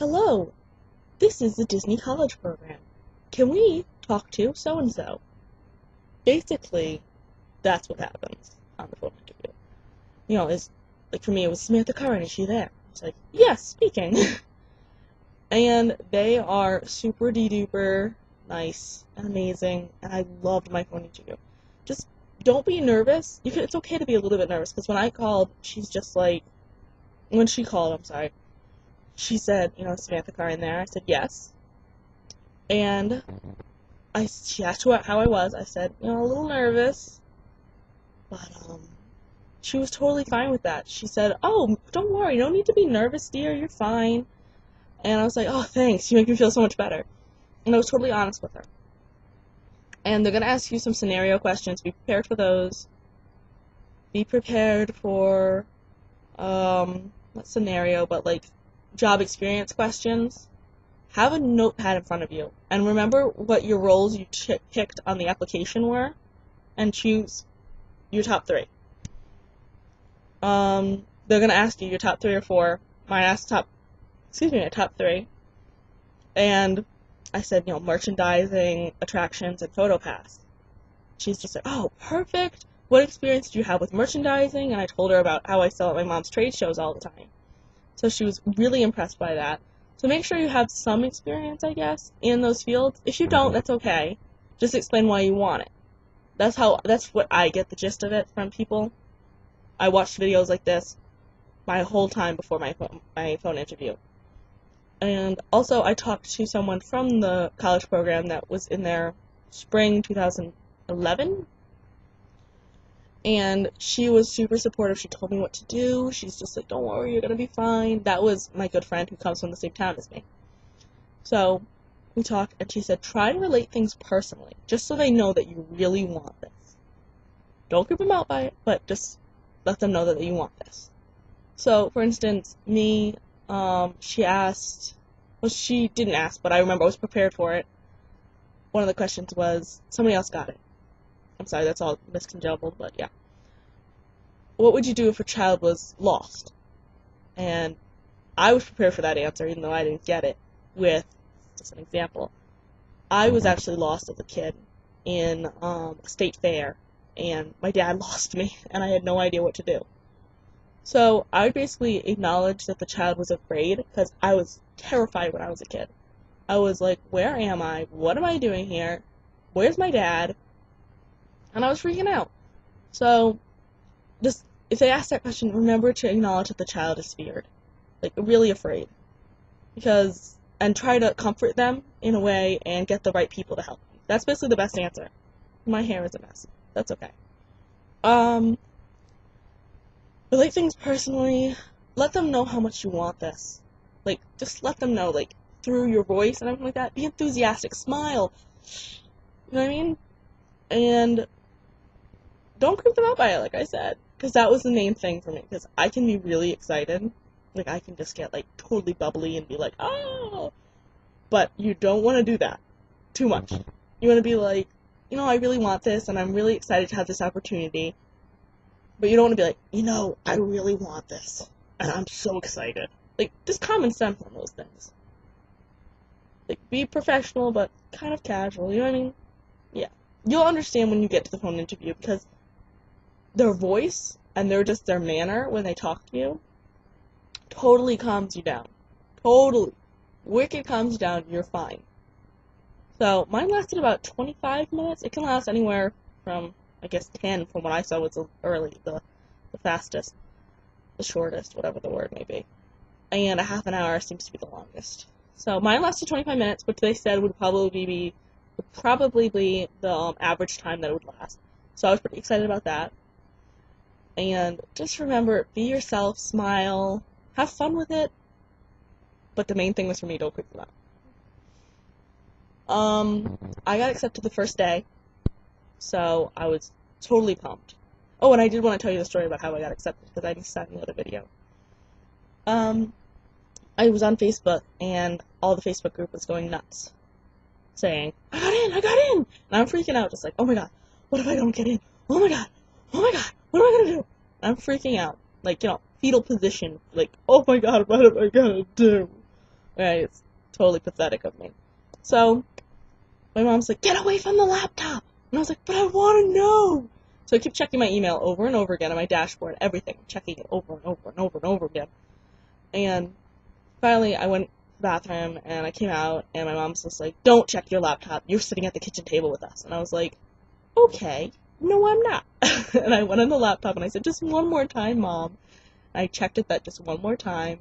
Hello, this is the Disney College Program. Can we talk to so-and-so? Basically, that's what happens on the phone interview. Like for me, it was Samantha Curran, is she there? It's like, yes, speaking. And they are super de-duper nice and amazing, and I loved my phone interview. Just don't be nervous. It's okay to be a little bit nervous, because when I called, when she called, I'm sorry, she said, Samantha Curran there. I said, yes. And she asked how I was. I said, a little nervous, but she was totally fine with that. She said, "Oh, don't worry, no need to be nervous, dear. You're fine." And I was like, "Oh, thanks. You make me feel so much better." And I was totally honest with her. And they're gonna ask you some scenario questions. Be prepared for those. Be prepared for not scenario, but like job experience questions. Have a notepad in front of you, and remember what your roles you picked on the application were, and choose your top 3. They're gonna ask you your top 3 or 4. Mine asked my top 3. And I said, merchandising, attractions, and PhotoPass. She's just like, "Oh, perfect. What experience do you have with merchandising?" And I told her about how I sell at my mom's trade shows all the time. So she was really impressed by that. So make sure you have some experience, I guess, in those fields. If you don't, that's okay. Just explain why you want it. That's what I get the gist of it from people. I watched videos like this my whole time before my phone interview. And also, I talked to someone from the college program that was in there spring 2011. And she was super supportive. She told me what to do. She's just like, "Don't worry, you're going to be fine." That was my good friend who comes from the same town as me. So we talked, and she said, "Try to relate things personally, just so they know that you really want this. Don't creep them out by it, but just let them know that you want this." So, for instance, me, she didn't ask, but I remember I was prepared for it. One of the questions was, somebody else got it. I'm sorry, that's all misconjumbled, but yeah. What would you do if a child was lost? And I was prepared for that answer, even though I didn't get it, with, just an example, I was actually lost as a kid in a state fair, and my dad lost me, and I had no idea what to do. So I would basically acknowledge that the child was afraid, because I was terrified when I was a kid. I was like, where am I? What am I doing here? Where's my dad? And I was freaking out. So, just, if they ask that question, remember to acknowledge that the child is feared. Like, really afraid. And try to comfort them in a way and get the right people to help them. That's basically the best answer. My hair is a mess. That's okay. Relate things personally. Let them know how much you want this. Like, just let them know, like, through your voice and everything like that. Be enthusiastic. Smile. You know what I mean? And don't creep them out by it, like I said. Because that was the main thing for me. Because I can be really excited. Like, I can just get, like, totally bubbly and be like, "Oh!" But you don't want to do that too much. You want to be like, "I really want this, and I'm really excited to have this opportunity." But you don't want to be like, "I really want this, and I'm so excited." Like, just common sense on those things. Like, be professional, but kind of casual, you know what I mean? Yeah. You'll understand when you get to the phone interview, because their voice and their manner when they talk to you totally calms you down. Totally. Wicked calms you down, you're fine. So, mine lasted about 25 minutes. It can last anywhere from, I guess, 10 from what I saw was early, the fastest, the shortest, whatever the word may be. And a half an hour seems to be the longest. So, mine lasted 25 minutes, which they said would probably be the average time that it would last. So, I was pretty excited about that. And just remember, be yourself, smile, have fun with it. But the main thing was for me, don't creep them out. I got accepted the first day, so I was totally pumped. Oh, and I did want to tell you the story about how I got accepted, because I missed that in the other video. I was on Facebook, and all the Facebook group was going nuts, saying, I got in! And I'm freaking out, just like, "Oh my god, what if I don't get in? Oh my god, what am I gonna do?" And I'm freaking out, like, fetal position, like, "Oh my god, what am I gonna do?" Right? It's totally pathetic of me. So, my mom's like, get away from the laptop! And I was like, but I want to know! So I keep checking my email over and over again on my dashboard, everything, checking it over and over and over and over again. And finally, I went to the bathroom, and I came out, and my mom's just like, don't check your laptop, you're sitting at the kitchen table with us. And I was like, okay, no, I'm not. And I went on the laptop, and I said, just one more time, Mom. And I checked it that just one more time,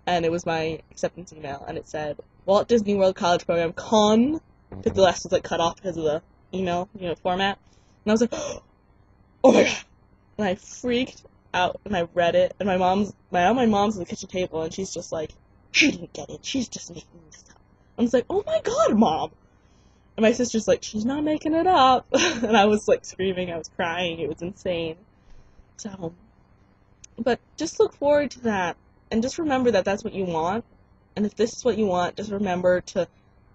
and it was my acceptance email, and it said, Walt Disney World College Program, con, because the last was like cut off because of the email, format. And I was like, oh my god. And I freaked out, and I read it, and my mom's at the kitchen table, and she's just like, she didn't get it, she's just making this up. I was like, oh my god, Mom. And my sister's like, she's not making it up. And I was like screaming, I was crying, it was insane. So, but just look forward to that, and just remember that that's what you want. And if this is what you want, just remember to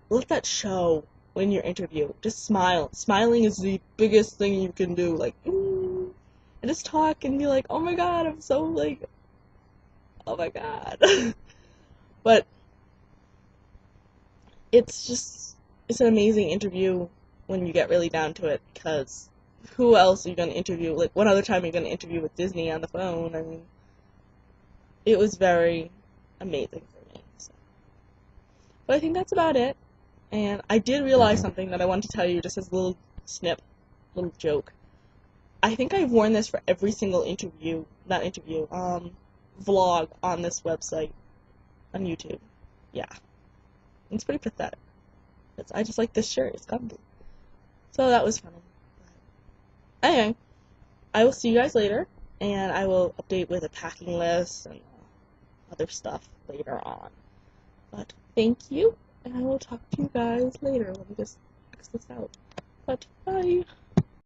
let that show in your interview. Just smile. Smiling is the biggest thing you can do. Like, ooh, and just talk and be like, oh my god, I'm so like, oh my god. But it's an amazing interview when you get really down to it, because who else are you going to interview? Like, what other time are you going to interview with Disney on the phone? I mean, it was very amazing for me. So. But I think that's about it. And I did realize something that I wanted to tell you just as a little little joke. I think I've worn this for every single vlog on this website, on YouTube. Yeah. It's pretty pathetic. I just like this shirt. It's comfy. So that was funny. Anyway, I will see you guys later, and I will update with a packing list and other stuff later on. But thank you, and I will talk to you guys later. Let me just X this out. But bye.